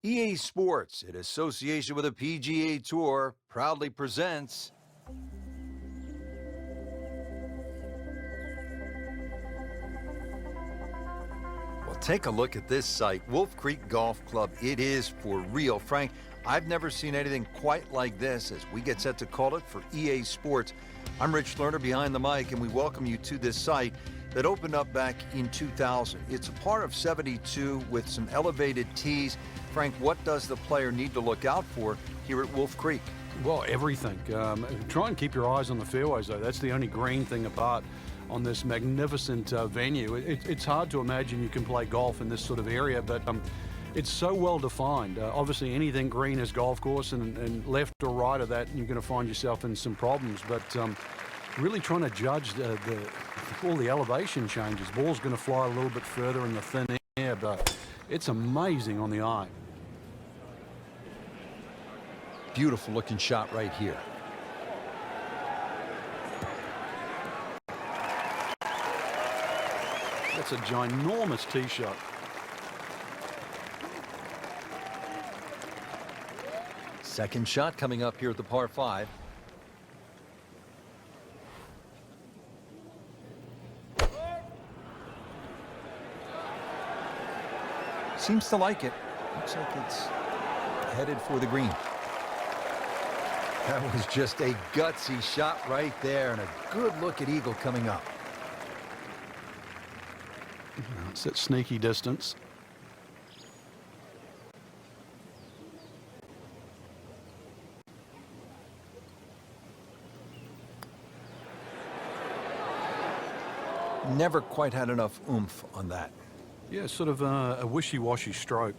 EA Sports, in association with the PGA Tour, proudly presents Well, take a look at this site, Wolf Creek Golf Club. It is for real. Frank, I've never seen anything quite like this as we get set to call it for EA Sports. I'm Rich Lerner behind the mic, and we welcome you to this site that opened up back in 2000. It's a par of 72 with some elevated tees. Frank, what does the player need to look out for here at Wolf Creek? Well, everything. Try and keep your eyes on the fairways, though. That's the only green thing apart on this magnificent venue. It's hard to imagine you can play golf in this sort of area, but it's so well defined. Obviously, anything green is golf course, and left or right of that, you're going to find yourself in some problems. But really trying to judge all the elevation changes. Ball's going to fly a little bit further in the thin air, but it's amazing on the eye. Beautiful looking shot right here. That's a ginormous tee shot. Second shot coming up here at the par 5. Seems to like it. Looks like it's headed for the green. That was just a gutsy shot right there, and a good look at eagle coming up. It's at sneaky distance. Never quite had enough oomph on that. Yeah, sort of a wishy-washy stroke.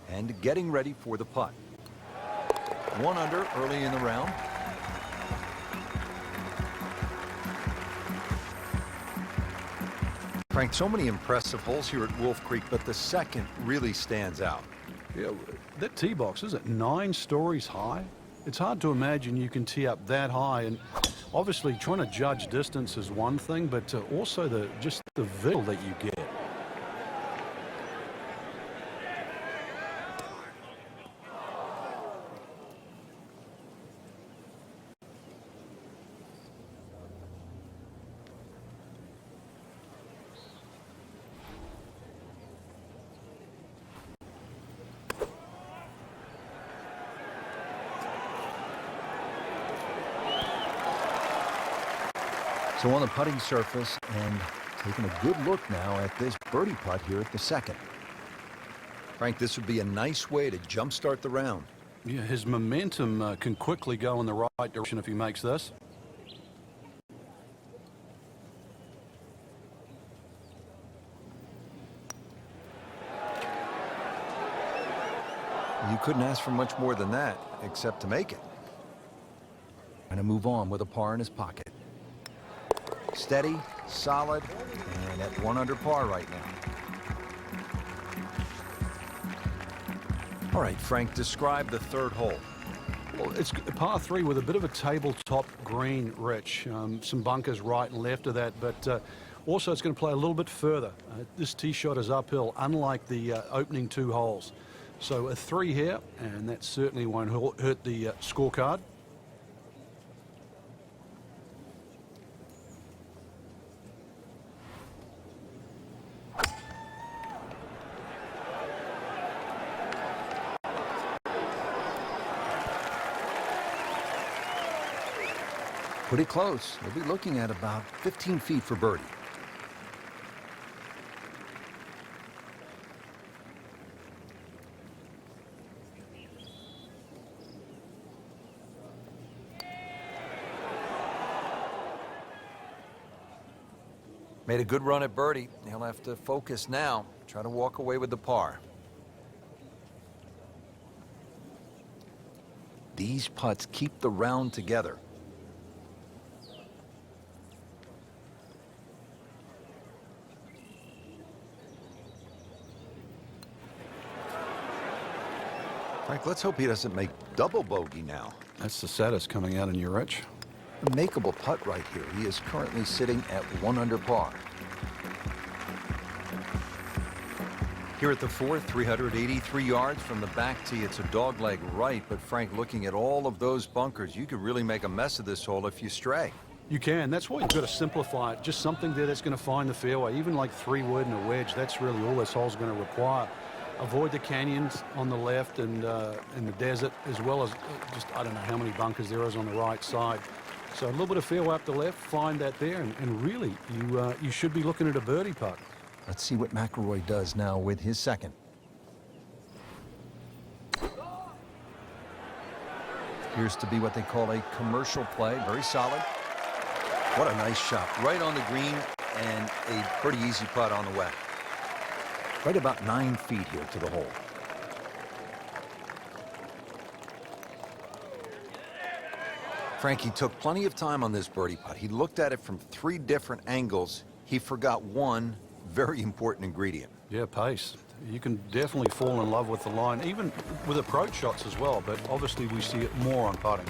And getting ready for the putt. 1 under early in the round. Frank, so many impressive holes here at Wolf Creek, but the second really stands out. Yeah, that tee box is at 9 stories high. It's hard to imagine you can tee up that high, and obviously trying to judge distance is one thing, but also just the visual that you get. So on the putting surface, and taking a good look now at this birdie putt here at the second. Frank, this would be a nice way to jumpstart the round. Yeah, his momentum can quickly go in the right direction if he makes this. You couldn't ask for much more than that, except to make it. And to move on with a par in his pocket. Steady, solid, and at 1 under par right now. All right, Frank, describe the third hole. Well, it's a par 3 with a bit of a tabletop green, Rich. Some bunkers right and left of that, but also it's going to play a little bit further. This tee shot is uphill, unlike the opening 2 holes. So a 3 here, and that certainly won't hurt the scorecard. Pretty close. We'll be looking at about 15 feet for birdie. Made a good run at birdie. He'll have to focus now. Try to walk away with the par. These putts keep the round together. Frank, let's hope he doesn't make double bogey now. That's the saddest coming out in you, Rich. A makeable putt right here. He is currently sitting at 1 under par. Here at the fourth, 383 yards from the back tee. It's a dogleg right, but Frank, looking at all of those bunkers, you could really make a mess of this hole if you stray. You can. That's why you've got to simplify it. Just something there that's going to find the fairway. Even like 3-wood and a wedge, that's really all this hole's going to require. Avoid the canyons on the left and in the desert, as well as just, I don't know how many bunkers there is on the right side. So a little bit of fairway up the left, find that there, and really, you should be looking at a birdie putt. Let's see what McIlroy does now with his second. Appears to be what they call a commercial play. Very solid. What a nice shot. Right on the green and a pretty easy putt on the way. Right about 9 feet here to the hole. Frankie took plenty of time on this birdie putt. He looked at it from 3 different angles. He forgot one very important ingredient. Yeah, pace. You can definitely fall in love with the line, even with approach shots as well, but obviously we see it more on putting.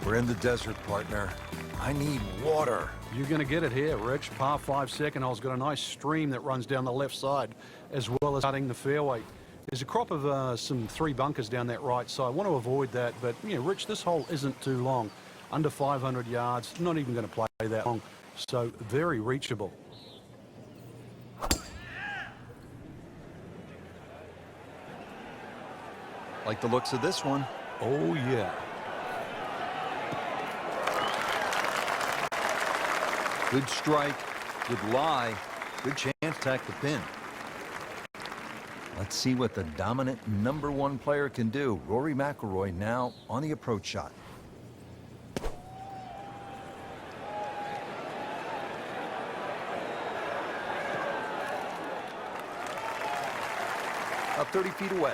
We're in the desert, partner. I need water. You're going to get it here, Rich. Par 5 second hole's got a nice stream that runs down the left side, as well as cutting the fairway. There's a crop of some 3 bunkers down that right side. I want to avoid that, but, you know, Rich, this hole isn't too long. Under 500 yards, not even going to play that long, so very reachable. Like the looks of this one. Oh, yeah. Good strike, good lie, good chance to attack the pin. Let's see what the dominant #1 player can do. Rory McIlroy now on the approach shot. Up 30 feet away.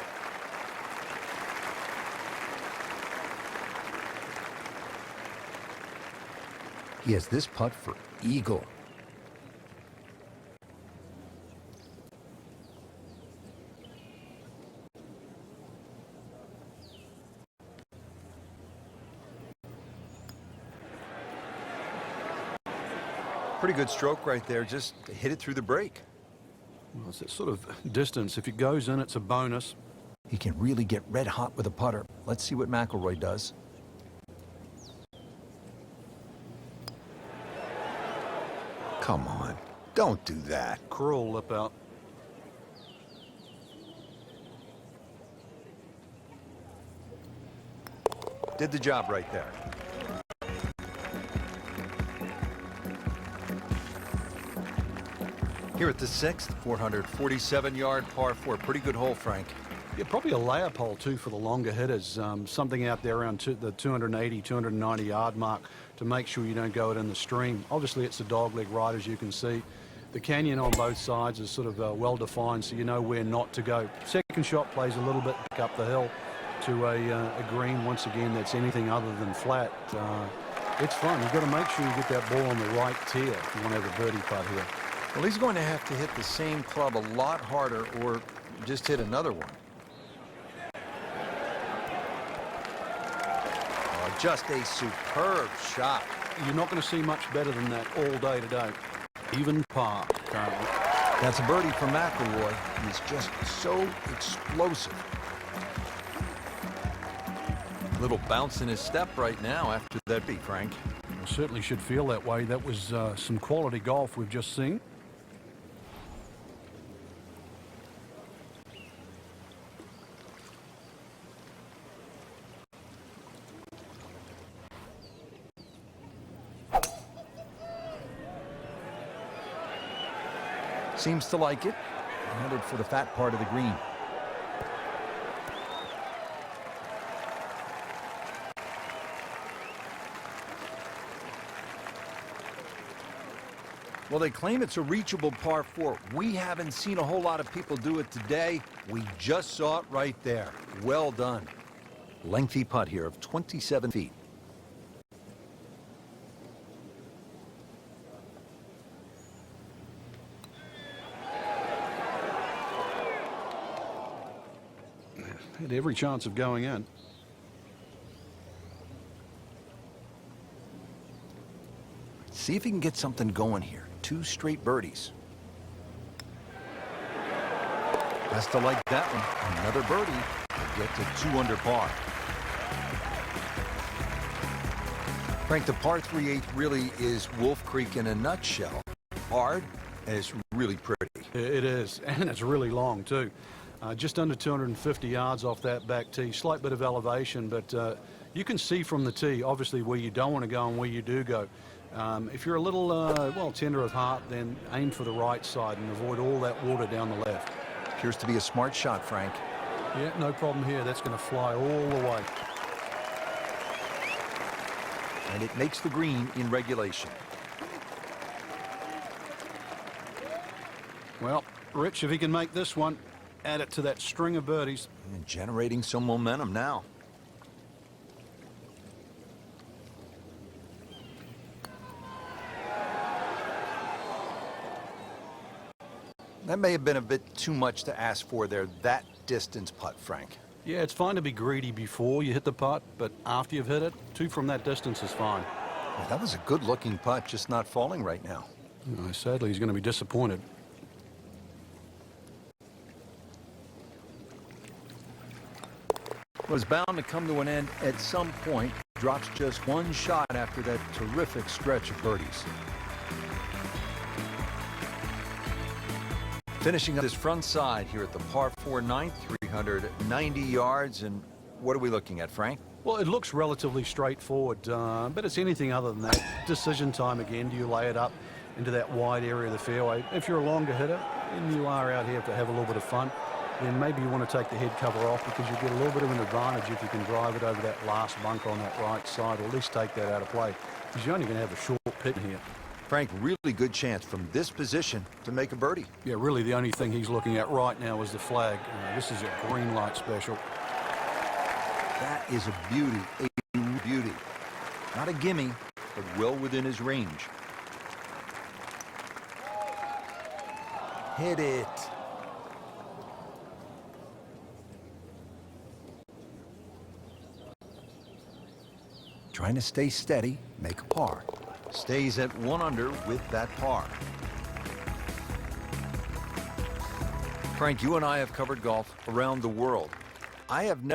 He has this putt for eagle. Pretty good stroke right there, just to hit it through the break. Well, it's that sort of distance. If it goes in, it's a bonus. He can really get red hot with a putter. Let's see what McIlroy does. Come on, don't do that. Cruel lip out. Did the job right there. Here at the 6th, 447-yard par 4. Pretty good hole, Frank. Yeah, probably a layup hole, too, for the longer hitters. Something out there around the 280, 290-yard mark to make sure you don't go it in the stream. Obviously, it's a dogleg right, as you can see. The canyon on both sides is sort of well-defined, so you know where not to go. Second shot plays a little bit back up the hill to a green, once again, that's anything other than flat. It's fun. You've got to make sure you get that ball on the right tier if you want to have a birdie putt here. Well, he's going to have to hit the same club a lot harder or just hit another one. Oh, just a superb shot. You're not going to see much better than that all day today. Even par, currently. That's a birdie for McIlroy. He's just so explosive. Little bounce in his step right now after that beat, Frank. Well, certainly should feel that way. That was some quality golf we've just seen. Seems to like it. Headed for the fat part of the green. Well, they claim it's a reachable par 4. We haven't seen a whole lot of people do it today. We just saw it right there. Well done. Lengthy putt here of 27 feet. Had every chance of going in. See if he can get something going here. 2 straight birdies. Has to like that one. Another birdie. Get to 2 under par. Frank, the par 3/8 really is Wolf Creek in a nutshell. Hard, and it's really pretty. It is, and it's really long too. Just under 250 yards off that back tee. Slight bit of elevation, but you can see from the tee, obviously, where you don't want to go and where you do go. If you're a little, well, tender of heart, then aim for the right side and avoid all that water down the left. Appears to be a smart shot, Frank. Yeah, no problem here. That's going to fly all the way. And it makes the green in regulation. Well, Rich, if he can make this one, add it to that string of birdies. And generating some momentum now. That may have been a bit too much to ask for there, that distance putt, Frank. Yeah, it's fine to be greedy before you hit the putt, but after you've hit it, 2 from that distance is fine. Well, that was a good-looking putt, just not falling right now. Sadly, he's going to be disappointed. Was bound to come to an end at some point. Drops just 1 shot after that terrific stretch of birdies. Finishing up his front side here at the par 4 ninth, 390 yards. And what are we looking at, Frank? Well, it looks relatively straightforward, but it's anything other than that. Decision time again. Do you lay it up into that wide area of the fairway? If you're a longer hitter and you are out here to have a little bit of fun, then maybe you want to take the head cover off, because you get a little bit of an advantage if you can drive it over that last bunker on that right side, or at least take that out of play, because you're only going to have a short pit here. Frank, really good chance from this position to make a birdie. Yeah, really the only thing he's looking at right now is the flag. This is a green light special. That is a beauty, a beauty. Not a gimme, but well within his range. Hit it. Trying to stay steady, make a par. Stays at 1 under with that par. Frank, you and I have covered golf around the world. I have never